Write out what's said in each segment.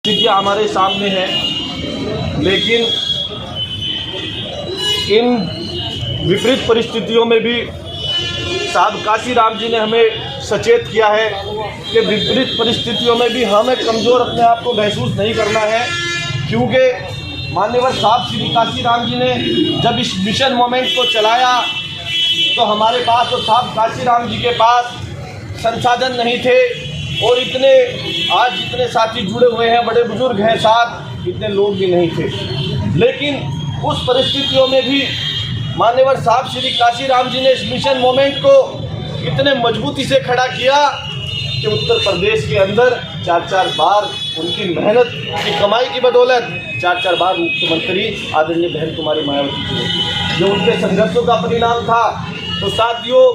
परिस्थितियाँ हमारे सामने है, लेकिन इन विपरीत परिस्थितियों में भी साहब काशीराम जी ने हमें सचेत किया है कि विपरीत परिस्थितियों में भी हमें कमज़ोर अपने आप को महसूस नहीं करना है, क्योंकि मान्यवर साहब श्री काशीराम जी ने जब इस मिशन मोमेंट को चलाया तो हमारे पास और साहब काशीराम जी के पास संसाधन नहीं थे, और इतने आज जितने साथी जुड़े हुए हैं, बड़े बुजुर्ग हैं साथ, इतने लोग भी नहीं थे। लेकिन उस परिस्थितियों में भी मान्यवर साहब श्री काशीराम जी ने इस मिशन मोमेंट को इतने मजबूती से खड़ा किया कि उत्तर प्रदेश के अंदर 4-4 बार उनकी मेहनत की कमाई की बदौलत 4-4 बार मुख्यमंत्री आदरणीय बहन कुमारी मायावती जी, जो उनके संघर्षों का परिणाम था। तो साथियों,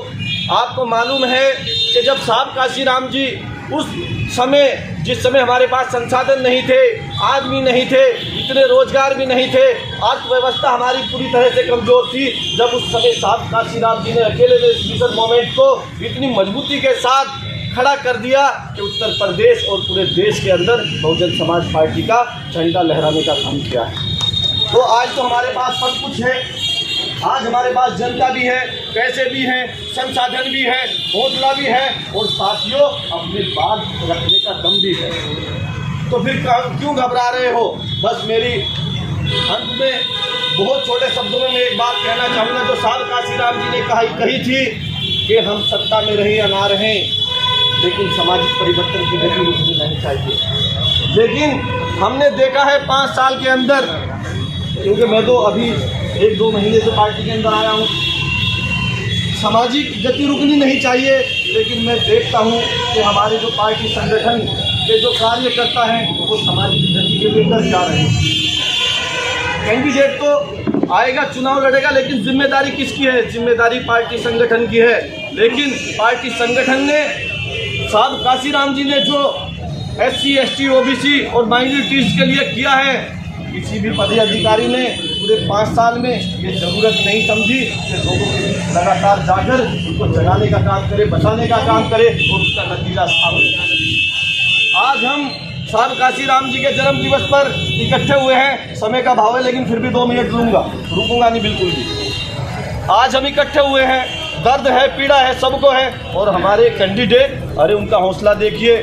आपको मालूम है कि जब साहब काशीराम जी उस समय, जिस समय हमारे पास संसाधन नहीं थे, आदमी नहीं थे, इतने रोजगार भी नहीं थे, अर्थव्यवस्था हमारी पूरी तरह से कमज़ोर थी, जब उस समय साहब काशीराम जी ने अकेले में इस मिशन मोमेंट को इतनी मजबूती के साथ खड़ा कर दिया कि उत्तर प्रदेश और पूरे देश के अंदर बहुजन समाज पार्टी का झंडा लहराने का काम किया है। तो आज तो हमारे पास सब कुछ है, आज हमारे पास जनता भी है, पैसे भी हैं, संसाधन भी है, हौसला भी है, और साथियों अपनी बात रखने का दम भी है। तो फिर क्यों घबरा रहे हो? बस मेरी अंत में बहुत छोटे शब्दों में मैं एक बात कहना चाहूँगा, जो साहब काशीराम जी ने कही थी कि हम सत्ता में रहें या ना रहें, लेकिन सामाजिक परिवर्तन की गति रुकनी नहीं चाहिए। लेकिन हमने देखा है 5 साल के अंदर, क्योंकि मैं तो अभी 1-2 महीने से पार्टी के अंदर आया हूँ, सामाजिक गति रुकनी नहीं चाहिए, लेकिन मैं देखता हूँ कि हमारे जो पार्टी संगठन के जो कार्यकर्ता हैं वो सामाजिक गति के लेकर जा रहे हैं। कैंडिडेट तो आएगा, चुनाव लड़ेगा, लेकिन जिम्मेदारी किसकी है? जिम्मेदारी पार्टी संगठन की है। लेकिन पार्टी संगठन ने साहब काशीराम जी ने जो SC, ST, OBC और माइनॉरिटीज़ के लिए किया है, किसी भी पदाधिकारी ने पूरे 5 साल में ये ज़रूरत नहीं समझी कि लोगों के बीच लगातार जाकर उनको जगाने का काम करे, बचाने का काम करे, और उसका नतीजा सामने। आज हम साहब काशीराम जी के जन्म दिवस पर इकट्ठे हुए हैं। समय का भाव है, लेकिन फिर भी 2 मिनट रुकूंगा नहीं बिल्कुल भी। आज हम इकट्ठे हुए हैं, दर्द है, पीड़ा है, सबको है, और हमारे कैंडिडेट, अरे उनका हौसला देखिए,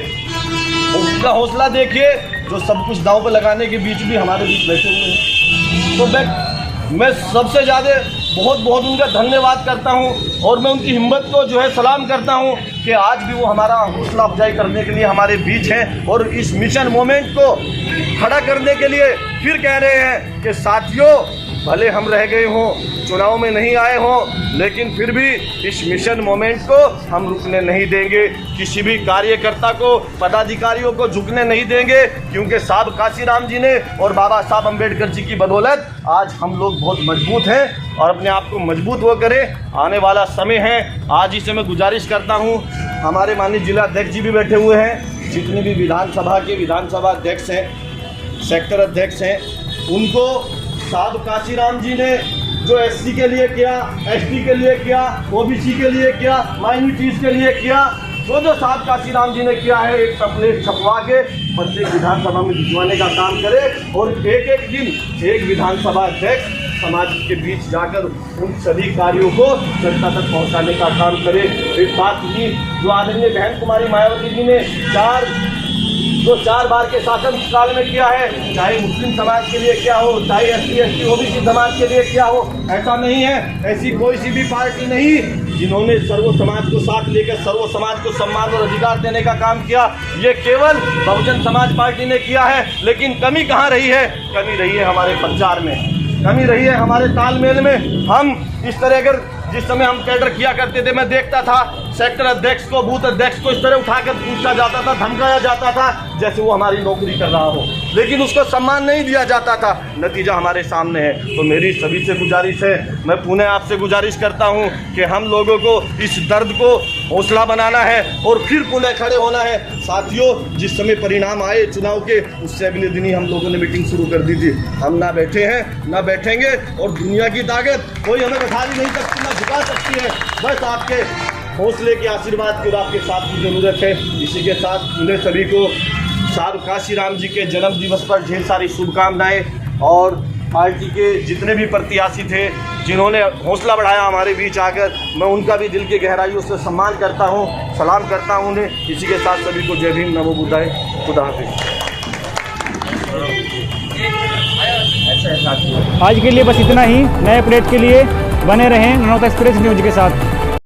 उनका हौसला देखिए, जो सब कुछ दांव पर लगाने के बीच भी हमारे बीच बैठे हुए हैं। तो मैं सबसे ज़्यादा बहुत उनका धन्यवाद करता हूं, और मैं उनकी हिम्मत को जो है सलाम करता हूं कि आज भी वो हमारा हौसला अफजाई करने के लिए हमारे बीच हैं, और इस मिशन मोमेंट को खड़ा करने के लिए फिर कह रहे हैं कि साथियों, भले हम रह गए हों, चुनाव में नहीं आए हों, लेकिन फिर भी इस मिशन मोमेंट को हम रुकने नहीं देंगे, किसी भी कार्यकर्ता को, पदाधिकारियों को झुकने नहीं देंगे, क्योंकि साहब काशीराम जी ने और बाबा साहब अम्बेडकर जी की बदौलत आज हम लोग बहुत मजबूत हैं, और अपने आप को मजबूत वो करें। आने वाला समय है, आज ही से मैं गुजारिश करता हूँ, हमारे माननीय जिला अध्यक्ष जी भी बैठे हुए हैं, जितने भी विधानसभा अध्यक्ष हैं, सेक्टर अध्यक्ष हैं, उनको साहब काशीराम जी ने जो SC के लिए किया, ST के लिए किया, OBC के लिए किया, माइनॉरिटीज़ के लिए किया, जो साहब काशीराम जी ने किया है, एक पैम्फलेट छपवा के प्रत्येक विधानसभा में भिजवाने का काम करे, और एक दिन एक विधानसभा अध्यक्ष समाज के बीच जाकर उन सभी कार्यों को जनता तक पहुंचाने का काम करे। एक बात ही, जो आदरणीय बहन कुमारी मायावती जी ने 4 बार के शासन काल में किया है, चाहे मुस्लिम समाज के लिए क्या हो, चाहे SC, ST, OBC समाज के लिए क्या हो, ऐसा नहीं है, ऐसी कोई सी भी पार्टी नहीं जिन्होंने सर्व समाज को साथ लेकर सर्व समाज को सम्मान और अधिकार देने का काम किया। ये केवल बहुजन समाज पार्टी ने किया है। लेकिन कमी कहाँ रही है? कमी रही है हमारे प्रचार में, कमी रही है हमारे तालमेल में। हम इस तरह अगर जिस समय हम कैडर किया करते थे, मैं देखता था सेक्टर अध्यक्ष को, बूथ अध्यक्ष को इस तरह उठाकर पूछा जाता था, धमकाया जाता था जैसे वो हमारी नौकरी कर रहा हो, लेकिन उसको सम्मान नहीं दिया जाता था। नतीजा हमारे सामने है। तो मेरी सभी से गुजारिश है, मैं पुनः आपसे गुजारिश करता हूं कि हम लोगों को इस दर्द को हौसला बनाना है और फिर पुनः खड़े होना है। साथियों, जिस समय परिणाम आए चुनाव के, उससे अगले दिन ही हम लोगों ने मीटिंग शुरू कर दी थी। हम ना बैठे हैं, ना बैठेंगे, और दुनिया की ताकत कोई हमें बैठा नहीं सकती, ना झुका सकती है। बस आपके हौसले के, आशीर्वाद की और आपके साथ की ज़रूरत है। इसी के साथ उन्हें सभी को साधु काशीराम जी के जन्म दिवस पर ढेर सारी शुभकामनाएं। और पार्टी के जितने भी प्रत्याशी थे जिन्होंने हौसला बढ़ाया हमारे बीच आकर, मैं उनका भी दिल की गहराइयों से सम्मान करता हूं, सलाम करता हूं उन्हें। इसी के साथ सभी को जय भीम, नमो बुद्धाय, खुदा हाफिज। आज के लिए बस इतना ही। नए अपडेट के लिए बने रहें रणौता एक्सप्रेस न्यूज के साथ।